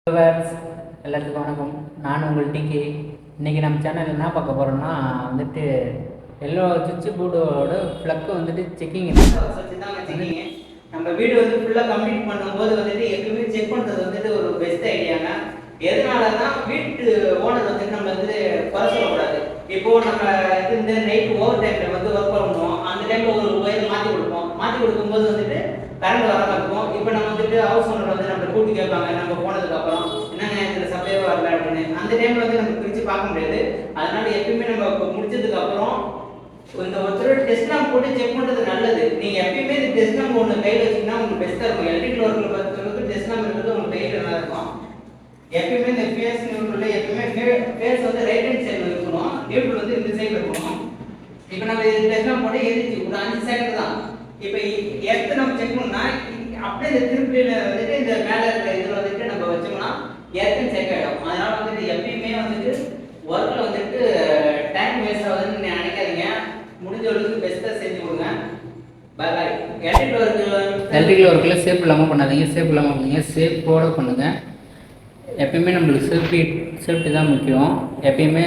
Viewers எல்லாத்துக்கும் வணக்கம். நான் உங்கள் டிகே. இன்றைக்கி நம்ம சேனல் என்ன பார்க்க போகிறோம்னா வந்துட்டு எல்லோ சுவிட்ச் போர்டோட ப்ளக்கு வந்துட்டு செக்கிங் செக்கிங்கு நம்ம வீடு வந்து ஃபுல்லாக கம்ப்ளீட் பண்ணும்போது வந்துட்டு எப்பவுமே செக் பண்ணுறது வந்துட்டு ஒரு பெஸ்ட் ஐடியாங்க. எதனாலனா வீட்டு ஓனர் வந்துட்டு நம்ம வந்து குறை சொல்லக்கூடாது. இப்போது நம்ம இந்த நைட் ஓவர் டைமில் வந்து ஒர்க் பண்ணணும். அந்த டைமில் ஒரு ஒயர் மாற்றி கொடுக்கும்போது வந்துட்டு கரண்ட் வராமல் இருக்கும். இப்போ நம்ம வந்துட்டு ஹவுஸ் ஓனர் வந்து நம்ம கூட்டி கேட்பாங்க நம்ம போனதுக்கப்புறம் என்னங்க இதில் சப்ளை வரல அப்படின்னு. அந்த டைமில் வந்து நம்ம பிரித்து பார்க்க முடியாது. அதனால எப்பயுமே நம்ம முடிச்சதுக்கப்புறம் இந்த ஒருத்தரோட டெஸ்ட் லேம்ப் போட்டு செக் பண்ணுறது நல்லது. நீங்கள் எப்பயுமே இந்த டெஸ்ட் லேம்ப் ஒன்று கையில் வச்சிங்கன்னா உங்களுக்கு பெஸ்ட்டாக இருக்கும். எலக்ட்ரிக்கல் ஒர்க்கில் பொறுத்தவரைக்கும் டெஸ்ட் லேம்ப் இருக்கிறது உங்களுக்கு கையில் நல்லா இருக்கும். எப்பயுமே இந்த ஃபேஸ் நியூட்ரல் எப்பயுமே ஃபேஸ் வந்து ரைட் ஹேண்ட் சைடில் இருக்கணும், நியூட்ரல் வந்து இந்த சைடில் இருக்கணும். இப்போ நம்ம டெஸ்ட் லேம்ப் போட்டு எரிச்சு ஒரு 5 செகண்ட் தான். இப்போ எர்த்து நம்ம செக் பண்ணா அப்படியே இந்த திருப்பியில் வந்துட்டு இந்த மேலே இருக்கிற இதில் வந்துட்டு நம்ம வச்சோம்னா எர்த்துன்னு செக் ஆகிடும். அதனால வந்துட்டு எப்பயுமே வந்துட்டு ஒர்க்கில் வந்துட்டு டைம் வேஸ்ட் ஆகுதுன்னு நினைக்காதீங்க. முடிஞ்ச அளவுக்கு பெஸ்ட்டாக செஞ்சு கொடுங்க. பாய் பாய். எலக்ட்ரிக்கல் ஒர்க்கில் சேஃப் இல்லாமல் பண்ணாதீங்க. சேஃப் இல்லாமல் பண்ணுங்க, சேஃபோடு பண்ணுங்கள். எப்பயுமே நம்மளுக்கு சேஃப்டி தான் முக்கியம். எப்பயுமே